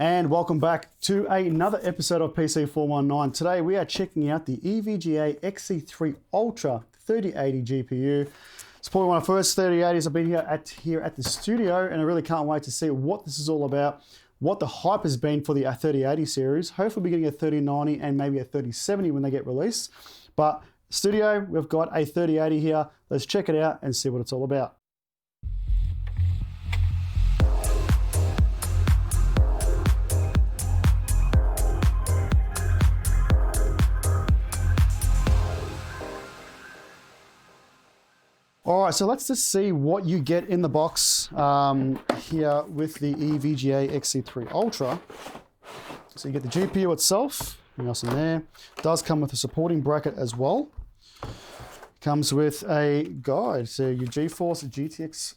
And welcome back to another episode of PC 419. Today we are checking out the EVGA XC3 Ultra 3080 GPU. It's probably one of the first 3080s I've been here at the studio, and I really can't wait to see what this is all about, what the hype has been for the 3080 series. Hopefully we're getting a 3090 and maybe a 3070 when they get released. But studio, we've got a 3080 here. Let's check it out and see what it's all about. All right, so let's just see what you get in the box here with the EVGA XC3 Ultra. So you get the GPU itself, anything else in there. It does come with a supporting bracket as well. Comes with a guide, so your GeForce GTX,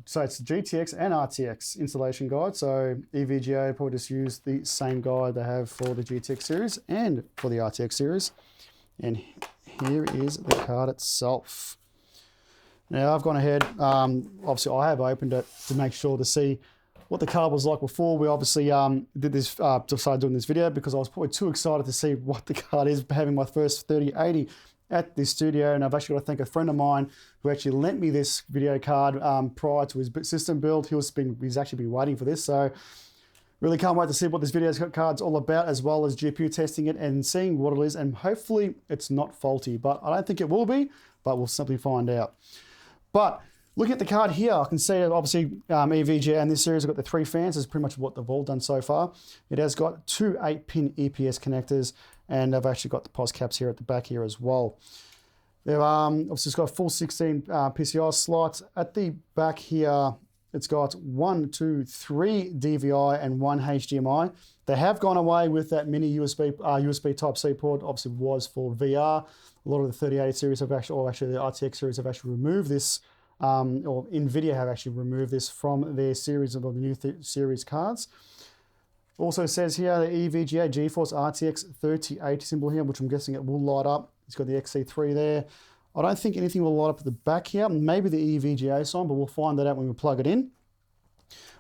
so it's GTX and RTX installation guide. So EVGA probably just use the same guide they have for the GTX series and for the RTX series. And here is the card itself. Now I've gone ahead, obviously I have opened it to make sure to see what the card was like before. We obviously decided doing this video because I was probably too excited to see what the card is, having my first 3080 at the studio. And I've actually got to thank a friend of mine who actually lent me this video card prior to his system build. He's actually been waiting for this. So really can't wait to see what this video card's all about, as well as GPU testing it and seeing what it is. And hopefully it's not faulty, but I don't think it will be, but we'll simply find out. But looking at the card here, I can see obviously EVGA and this series have got the 3 fans. That's pretty much what they've all done so far. It has got 2 8-pin EPS connectors, and I've actually got the POS caps here at the back here as well. They've obviously it's got a full 16 PCI slots. At the back here, it's got 1, 2, 3 DVI and 1 HDMI. They have gone away with that mini USB Type-C port. Obviously was for VR. A lot of the 3080 series have actually, or actually the RTX series have actually removed this, or NVIDIA have actually removed this from their series of the new series cards. Also says here the EVGA GeForce RTX 3080 symbol here, which I'm guessing it will light up. It's got the XC3 there. I don't think anything will light up at the back here. Maybe the EVGA sign, but we'll find that out when we plug it in.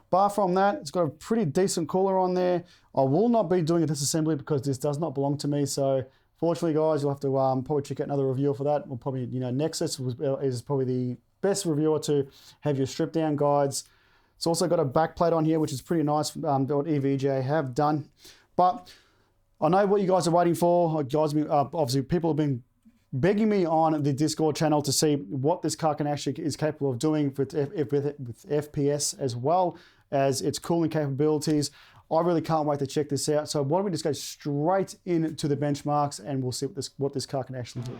Bar from that, it's got a pretty decent cooler on there. I will not be doing a disassembly because this does not belong to me. So fortunately, guys, you'll have to probably check out another reviewer for that. We'll probably, Nexus is probably the best reviewer to have your strip down guides. It's also got a back plate on here, which is pretty nice, what EVGA have done. But I know what you guys are waiting for. Guys, obviously people have been begging me on the Discord channel to see what this card is capable of doing with FPS, as well as its cooling capabilities. I really can't wait to check this out. So why don't we just go straight into the benchmarks and we'll see what this card can actually do.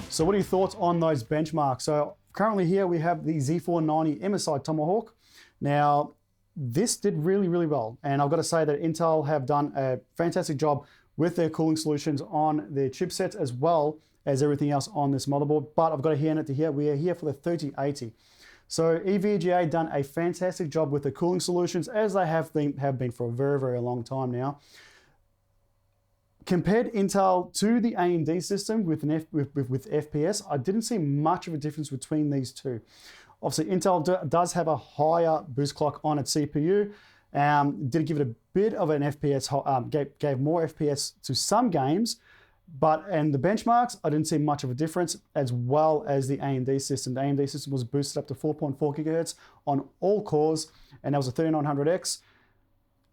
So what are your thoughts on those benchmarks? So currently here we have the Z490 MSI Tomahawk. Now, this did really, really well. And I've got to say that Intel have done a fantastic job with their cooling solutions on their chipsets as well as everything else on this motherboard. But I've got to hand it to here. We are here for the 3080. So EVGA done a fantastic job with the cooling solutions, as they have been for a very, very long time now. Compared Intel to the AMD system with FPS, I didn't see much of a difference between these two. Obviously, Intel does have a higher boost clock on its CPU. Did give it a bit of an FPS, gave more FPS to some games, but in the benchmarks, I didn't see much of a difference, as well as the AMD system. The AMD system was boosted up to 4.4 gigahertz on all cores, and that was a 3900X.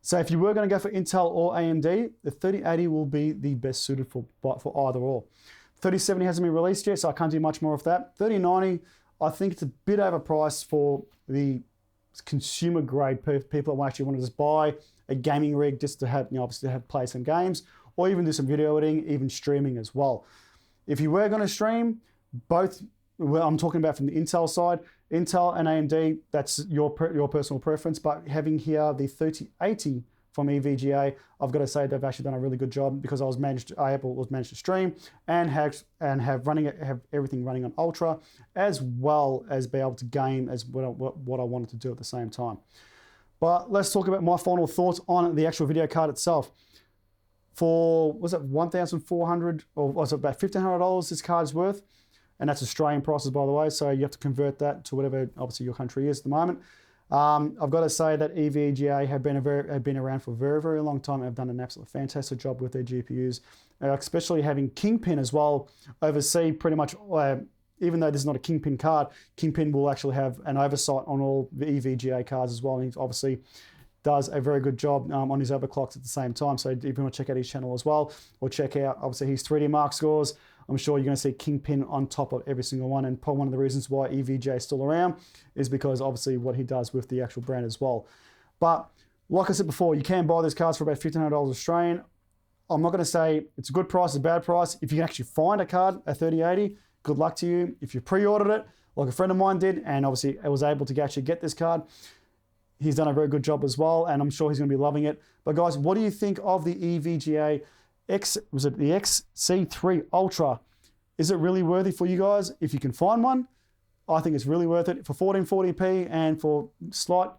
So if you were going to go for Intel or AMD, the 3080 will be the best suited for either or. 3070 hasn't been released yet, so I can't do much more of that. 3090, I think it's a bit overpriced for the consumer grade people that actually want to just buy a gaming rig just to have, obviously to play some games, or even do some video editing, even streaming as well. If you were going to stream, both, well, I'm talking about from the Intel side, Intel and AMD, that's your personal preference, but having here the 3080 from EVGA, I've got to say they've actually done a really good job, because I was managed to stream and have everything running on Ultra, as well as be able to game as what I wanted to do at the same time. But let's talk about my final thoughts on the actual video card itself. For, was it $1,400 or was it about $1,500 this card's worth? And that's Australian prices, by the way, so you have to convert that to whatever obviously your country is at the moment. I've got to say that EVGA have been around for a very, very long time and have done an absolutely fantastic job with their GPUs, especially having Kingpin as well oversee pretty much, even though this is not a Kingpin card, Kingpin will actually have an oversight on all the EVGA cards as well, and he obviously does a very good job on his overclocks at the same time. So if you want to check out his channel as well, or check out obviously his 3D Mark scores, I'm sure you're going to see Kingpin on top of every single one. And probably one of the reasons why EVGA is still around is because obviously what he does with the actual brand as well. But like I said before, you can buy these cards for about $1,500 Australian. I'm not going to say it's a good price, a bad price. If you can actually find a card, a 3080, good luck to you. If you pre-ordered it, like a friend of mine did, and obviously I was able to actually get this card, he's done a very good job as well, and I'm sure he's going to be loving it. But guys, what do you think of the EVGA the XC3 Ultra? Is it really worthy for you guys? If you can find one, I think it's really worth it. For 1440p and for slight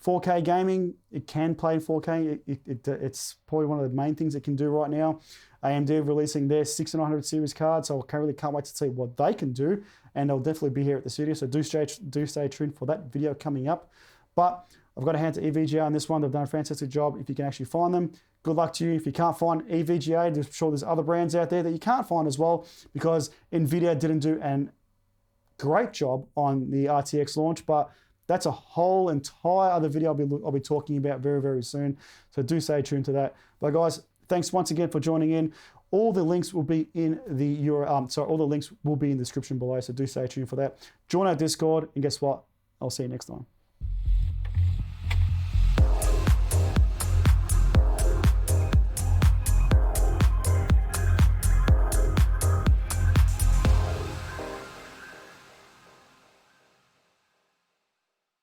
4K gaming, it can play 4K. It's probably one of the main things it can do right now. AMD are releasing their 6900 series card, so I really can't wait to see what they can do, and they'll definitely be here at the studio, so do stay tuned for that video coming up. But I've got to hand to EVGA on this one. They've done a fantastic job. If you can actually find them, good luck to you. If you can't find EVGA, I'm sure there's other brands out there that you can't find as well, because NVIDIA didn't do a great job on the RTX launch, but that's a whole entire other video I'll be talking about very, very soon. So do stay tuned to that. But guys, thanks once again for joining in. All the links will be in the all the links will be in the description below. So do stay tuned for that. Join our Discord, and guess what? I'll see you next time.